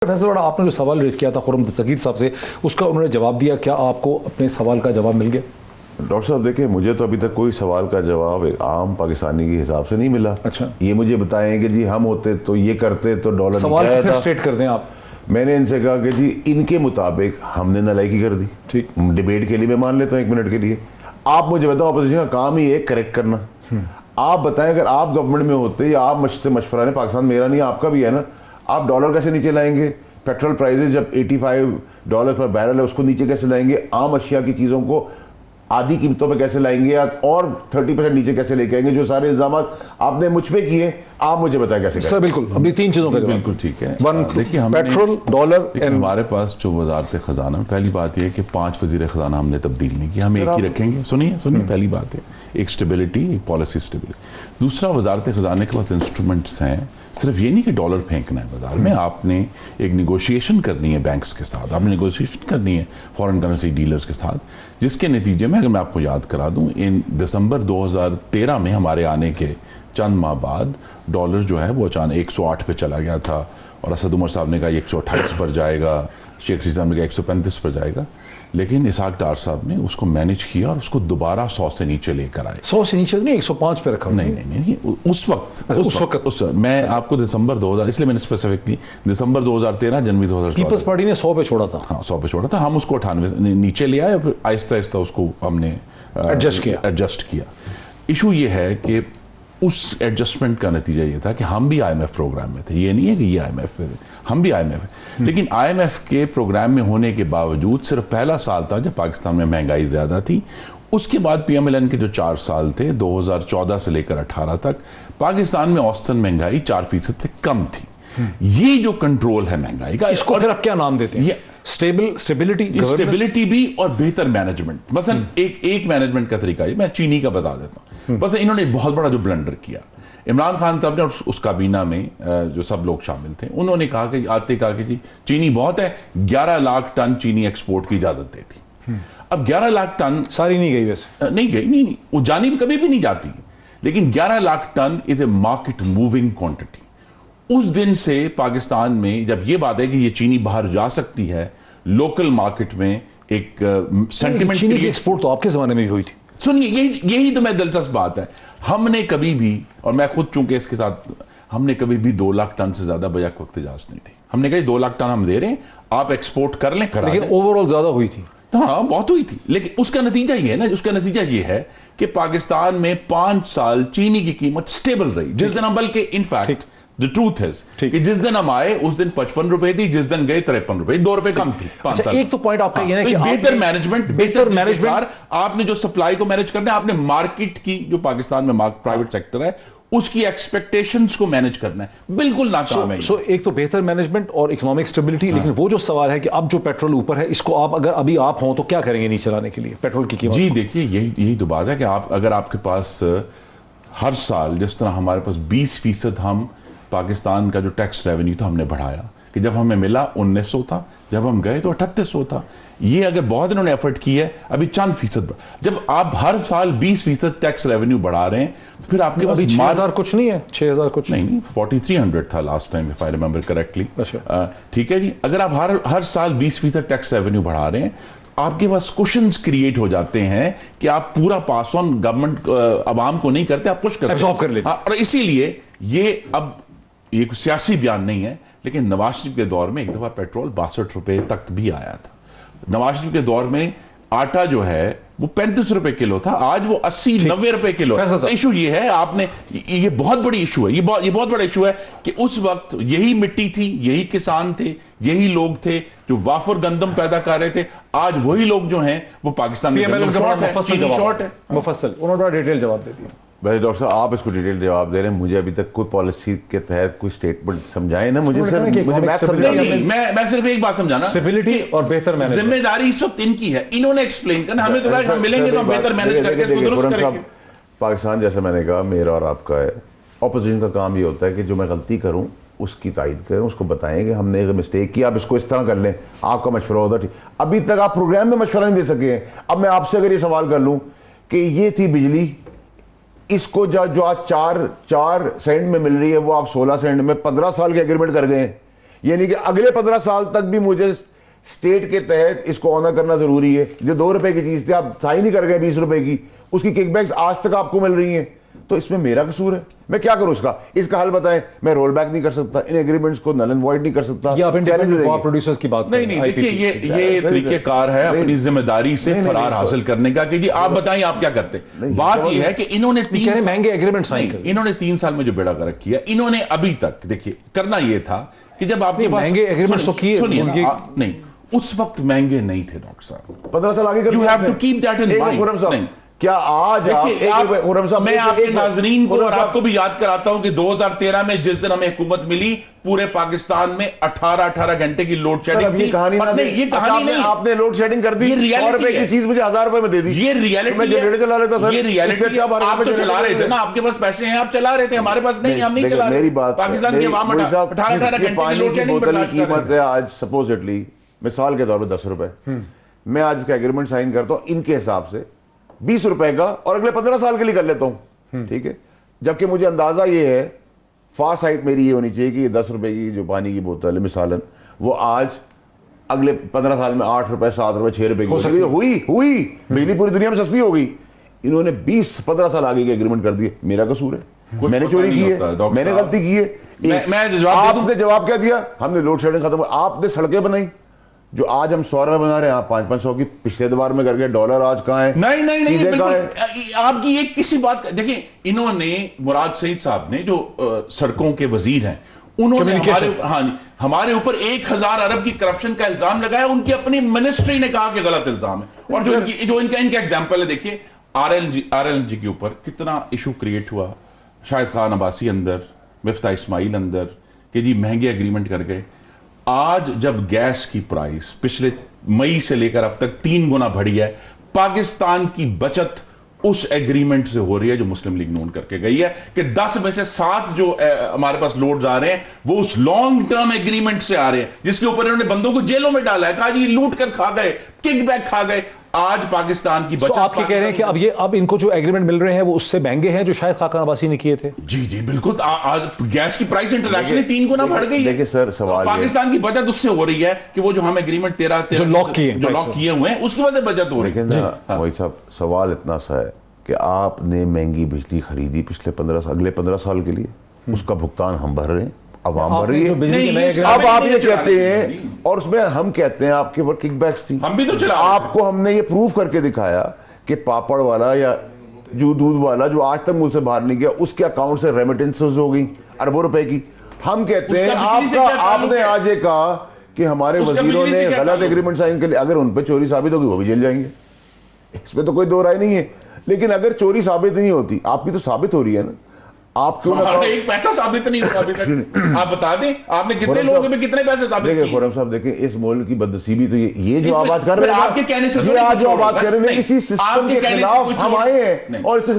फैसल वाला आपने जो सवाल रेज किया था खुर्रम दस्तगीर साहब से, उसका उन्होंने जवाब दिया। क्या आपको अपने सवाल का जवाब मिल गया? डॉक्टर साहब देखिए, मुझे तो अभी तक कोई सवाल का जवाब एक आम पाकिस्तानी के हिसाब से नहीं मिला। अच्छा, ये मुझे बताएं कि जी हम होते तो ये करते तो डॉलर सवाल नहीं फिर था। स्ट्रेट कर दें आप। मैंने इनसे कहा कि जी इनके मुताबिक हमने नालायकी कर दी। ठीक, डिबेट के लिए मैं मान लेता हूँ 1 मिनट के लिए। आप मुझे बताओ, अपोजिशन का काम ही है करेक्ट करना। आप बताएं, अगर आप गवर्नमेंट में होते या आप मुझसे मशवरा ने, पाकिस्तान मेरा नहीं आपका भी है ना, आप डॉलर कैसे नीचे लाएंगे? पेट्रोल प्राइसेस जब $85 पर बैरल है, उसको नीचे कैसे लाएंगे? आम अशिया की चीज़ों को आधी कीमतों पे कैसे लाएंगे, या और 30% नीचे कैसे लेके आएंगे? जो सारे इल्जाम आपने मुझ पे किए, आप मुझे बताएं कैसे सर बिल्कुल, अभी 3 चीज़ों का जवाब। बिल्कुल ठीक है। वन, देखिए पेट्रोल, डॉलर, हमारे पास जो वजारत खजाना में, पहली बात यह है कि 5 वजीर खजाना हमने तब्दील नहीं किया, हम एक ही रखेंगे। सुनिए पहली बात है एक स्टेबिलिटी, एक पॉलिसी स्टेबिलिटी। दूसरा, वजारत खजाने के पास इंस्ट्रूमेंट्स हैं। सिर्फ ये नहीं कि डॉलर फेंकना है बाजार में, आपने एक निगोशिएशन करनी है बैंक्स के साथ, आपने निगोशिएशन करनी है फॉरेन करेंसी डीलर्स के साथ, जिसके नतीजे में अगर मैं आपको याद करा दूं, इन दिसंबर 2013 में हमारे आने के चंद माह बाद डॉलर जो है वो अचानक 108 पे चला गया था, और असद उमर साहब ने कहा 128 पर जाएगा, शेख रशीद साहब ने कहा 135 पर जाएगा, लेकिन इसहाक डार साहब ने उसको मैनेज किया और उसको दोबारा 100 से नीचे लेकर आए। 100 से नीचे नहीं, 105 पे रखा। नहीं, उस वक्त मैं आपको दिसंबर 2000, इसलिए मैंने स्पेसिफिकली दिसंबर 2013 जनवरी 2014 पीपल्स पार्टी ने 100 पे छोड़ा था। हाँ, 100 पे छोड़ा था, हम उसको 98 नीचे ले आए, फिर आहिस्ता आहिस्ता उसको हमने एडजस्ट किया। इशू ये है कि उस एडजस्टमेंट का नतीजा ये था कि हम भी IMF प्रोग्राम में थे। ये नहीं है कि ये IMF में थे, हम भी IMF है। लेकिन IMF के प्रोग्राम में होने के बावजूद सिर्फ पहला साल था जब पाकिस्तान में महंगाई ज़्यादा थी। उसके बाद PMLN के जो 4 साल थे, 2014 से लेकर 18 तक, पाकिस्तान में औसतन महंगाई 4% से कम थी। ये जो कंट्रोल है महंगाई का, इसको फिर आप क्या नाम देते हैं? स्टेबिलिटी भी और बेहतर मैनेजमेंट। मसलन एक मैनेजमेंट का तरीका है, मैं चीनी का बता देता हूँ। बस इन्होंने बहुत बड़ा जो ब्लंडर किया, इमरान खान साहब ने और उस काबीना में जो सब लोग शामिल थे, उन्होंने कहा कि जी चीनी बहुत है, 11 लाख टन चीनी एक्सपोर्ट की इजाजत दी थी। अब 11 लाख टन सारी नहीं गई, वैसे नहीं गई, नहीं वो जानी भी कभी भी नहीं जाती, लेकिन 11 lakh ton is a market moving quantity. उस दिन से पाकिस्तान में जब ये बात है कि ये चीनी बाहर जा सकती है, लोकल मार्केट में एक सेंटिमेंट चीनी की एक्सपोर्ट तो आपके जमाने में भी हुई थी। सुनिए, यही तो मैं दिलचस्प बात है, हमने कभी भी, और मैं खुद चूंकि इसके साथ, हमने कभी भी 2 लाख टन से ज्यादा बजट वक्त इजाजत नहीं थी। हमने कहा 2 लाख टन हम दे रहे हैं, आप एक्सपोर्ट कर लें, करा लेकिन ओवरऑल ज्यादा हुई थी। हाँ, बहुत हुई थी, लेकिन उसका नतीजा ये है ना, उसका नतीजा ये है कि पाकिस्तान में 5 साल चीनी की कीमत स्टेबल रही। जिस दिन हम, बल्कि इनफैक्ट द ट्रूथ है कि जिस दिन हम आए उस दिन 55 रुपए थी, जिस दिन गए 53 रुपए, 2 रुपए कम थी 5 साल। एक तो पॉइंट आपका ये है कि बेहतर मैनेजमेंट, आपने जो सप्लाई को मैनेज करना है, आपने मार्केट की, जो पाकिस्तान में प्राइवेट सेक्टर है, उसकी एक्सपेक्टेशंस को मैनेज करना है, बिल्कुल नाकाम है। एक तो बेहतर मैनेजमेंट और इकोनॉमिक स्टेबिलिटी। लेकिन वो जो सवाल है कि अब जो पेट्रोल ऊपर है, इसको आप अगर अभी आप हो तो क्या करेंगे नीचे लाने के लिए पेट्रोल की कीमत? जी देखिए, यही तो बात है कि आप, अगर आपके पास हर साल, जिस तरह हमारे पास 20% हम पाकिस्तान का जो टैक्स रेवेन्यू था हमने बढ़ाया, कि जब हमें मिला 1900 था, जब हम गए तो 3800 था। ये अगर बहुत इन्होंने एफर्ट की है, अभी चंद फीसद, जब आप हर साल 20% टैक्स रेवेन्यू बढ़ा रहे हैं, तो फिर आपके पास 6000 कुछ नहीं है, 6000 कुछ नहीं, 4300 था last time, if I remember correctly. ठीक है जी, अगर आप हर साल 20% टैक्स रेवेन्यू बढ़ा रहे हैं, आपके पास कुशन्स क्रिएट हो जाते हैं कि आप पूरा पास ऑन गवर्नमेंट अवाम को नहीं करते, आप पुश करते, एब्जॉर्ब कर लेते। और इसीलिए ये, अब ये कोई सियासी बयान नहीं है, लेकिन नवाज शरीफ के दौर में एक दफा पेट्रोल 62 रुपए तक भी आया था। नवाज शरीफ के दौर में आटा जो है वो 35 रुपए किलो था, आज वो 80-90 रुपए किलो। इशू ये है, आपने, ये बहुत बड़ी इशू है, ये बहुत बड़ा इशू है कि उस वक्त यही मिट्टी थी, यही किसान थे, यही लोग थे जो वाफर गंदम पैदा कर रहे थे। आज वही लोग जो हैं वो पाकिस्तान में गंदम शॉर्ट है। मुफस्सल उन्होंने बड़ा डिटेल जवाब दे दिया। वैसे डॉक्टर साहब आप इसको डिटेल जवाब दे रहे हैं, मुझे अभी तक कोई पॉलिसी के तहत कोई स्टेटमेंट समझाए ना मुझे। सर मुझे मैथ समझा नहीं, मैं सिर्फ एक बात समझाना, स्टेबिलिटी और बेहतर मैनेजमेंट, जिम्मेदारी इस वक्त इनकी है, इन्होंने एक्सप्लेन करना, हमें तो कहा हम मिलेंगे तो हम बेहतर मैनेज करके इसको दुरुस्त करेंगे। पाकिस्तान, जैसे मैंने कहा, मेरा और आपका है, ऑपोजिशन का काम ये होता है कि जो मैं गलती करूं उसकी तायद करें, उसको बताएं कि हमने एक मिस्टेक की, आप इसको इस तरह कर लें, आपका मशवरा होता ठीक। अभी तक आप प्रोग्राम में मशवरा नहीं दे सके हैं। अब मैं आपसे अगर ये सवाल कर लूं कि ये थी बिजली, इसको जो आज 4 सेंट में मिल रही है, वो आप 16 सेंट में 15 साल के एग्रीमेंट कर गए। यानी कि अगले 15 साल तक भी मुझे स्टेट के तहत इसको ऑनर करना जरूरी है। जो 2 रुपए की चीज थी आप साइन ही कर गए 20 रुपए की, उसकी किकबैक्स आज तक आपको मिल रही हैं, तो इसमें मेरा कसूर है? मैं क्या करूं इसका हल बताएं। मैं रोल बैक नहीं कर सकता, इन एग्रीमेंट्स को नल एंड वॉइड नहीं कर सकता। ये आप इंडिपेंडेंट पावर प्रोड्यूसर्स की बात नहीं नहीं, देखिए ये तरीकेकार है अपनी जिम्मेदारी से फरार हासिल करने का कि जी आप बताइए आप क्या करते। बात ये है कि इन्होंने महंगे एग्रीमेंट साइन कर, इन्होंने 3 साल में जो बेड़ा गर्क किया, इन्होंने अभी तक देखिए करना ये था कि जब आपके पास महंगे एग्रीमेंट तो किए, सुनिए नहीं उस वक्त महंगे नहीं थे डॉक्टर साहब। 15 साल आगे you have to keep that in mind. क्या आज मैं आपके नाजरीन को और आपको भी याद कराता हूं कि 2013 में जिस दिन हमें हुकूमत मिली, पूरे पाकिस्तान में 18 घंटे की लोड शेडिंग थी। ये कहानी नहीं, आपने लोड शेडिंग कर दी। ये रियलिटी की चीज मुझे 1000 रुपए में दे दी। ये रियलिटी मैं जनरेटर चला लेता सर। ये रियलिटी आप तो चला रहे थे ना, आपके पास पैसे हैं, आप चला रहे थे, हमारे पास नहीं, हम नहीं चला रहे। मेरी बात, पाकिस्तान की आवाम 18 घंटे की लोड शेडिंग बर्दाश्त कर रही है। कीमत है आज सपोजिटली मिसाल के तौर पर 10 रुपए, मैं आज का एग्रीमेंट साइन करता हूं इनके हिसाब से 20 रुपए का, और अगले 15 साल के लिए कर लेता हूं, ठीक है। जबकि मुझे अंदाजा ये है, फार साइड मेरी ये होनी चाहिए कि 10 रुपए की जो पानी की बोतल है मिसालन, वो आज अगले 15 साल में 8 रुपए 7 रुपए 6 रुपए की हुई बिजली पूरी दुनिया में सस्ती हो गई। इन्होंने 20-15 साल आगे के एग्रीमेंट कर दिए। मेरा कसूर है? मैंने चोरी की है? मैंने गलती की है? आपने जवाब क्या दिया? हमने लोड शेडिंग खत्म, आपने सड़कें बनाई जो आज हम 100 रुपए बना रहे हैं, आप 500 की पिछले बार में करके। डॉलर आज कहाँ है? नहीं बिल्कुल आपकी ये किसी बात का देखिए, इन्होंने मुराद सईद साहब ने जो सड़कों के वजीर हैं, उन्होंने हमारे ऊपर 1000 अरब की करप्शन का इल्जाम लगाया। उनकी अपनी मिनिस्ट्री ने कहा कि गलत इल्जाम है। और जो इनका एग्जाम्पल है, देखिए आरएलएनजी के ऊपर कितना इशू क्रिएट हुआ। शाहिद खान अब्बासी अंदर, मिफ्ता इस्माइल अंदर, कि जी महंगे एग्रीमेंट कर गए। आज जब गैस की प्राइस पिछले मई से लेकर अब तक 3 गुना बढ़ी है, पाकिस्तान की बचत उस एग्रीमेंट से हो रही है जो मुस्लिम लीग नून करके गई है कि 10 में से 7 जो हमारे पास लोड्स आ रहे हैं वो उस लॉन्ग टर्म एग्रीमेंट से आ रहे हैं, जिसके ऊपर इन्होंने बंदों को जेलों में डाला है, कहा जी लूट कर खा गए, किकबैक खा गए। आज पाकिस्तान की बचत, आप कह रहे हैं कि अब इनको जो एग्रीमेंट मिल रहे हैं वो उससे महंगे हैं जो शायद खान अब्बासी ने किए थे? जी बिल्कुल। आज गैस की प्राइस इंटरनेशनली 3 गुना बढ़ गई है। देखिए सर, सवाल पाकिस्तान की बचत उससे हो रही है कि वो जो हम एग्रीमेंट 13 जो लॉक किए हुए हैं उसकी वजह से बचत हो रही है। वही साहब, सवाल इतना सा है कि आपने महंगी बिजली खरीदी पिछले 15 साल, अगले 15 साल के लिए, उसका भुगतान हम भर रहे हैं, आवाम भर रही है। अब आप ये कहते हैं, और उसमें हम कहते हैं आपके ऊपर किकबैक्स थी। हम भी तो चला, आपको हमने ये प्रूव करके दिखाया कि पापड़ वाला या जो दूध वाला जो आज तक मुझसे बाहर नहीं गया, उसके अकाउंट से रेमिटेंसेस हो गई अरबों रुपए की। हम कहते हैं आपने आज ये कहा कि हमारे वजीरों ने गलत एग्रीमेंट साइन कर लिया। अगर उन पर चोरी साबित होगी वो भी जेल जाएंगे, इसमें तो कोई दो राय नहीं है। लेकिन अगर चोरी साबित नहीं होती, आपकी तो साबित हो रही है ना, आप क्यों ना एक पैसा साबित नहीं हुआ अभी तक। आप बता दें आपने कितने लोगों के कितने पैसे साबित किए? खुर्रम साहब देखें, इस मुल्क की बदनसीबी तो ये जो आवाज कर रहे हैं, आपके कहने से ये आज जो आवाज कर रहे हैं, इसी सिस्टम के खिलाफ हम आए हैं और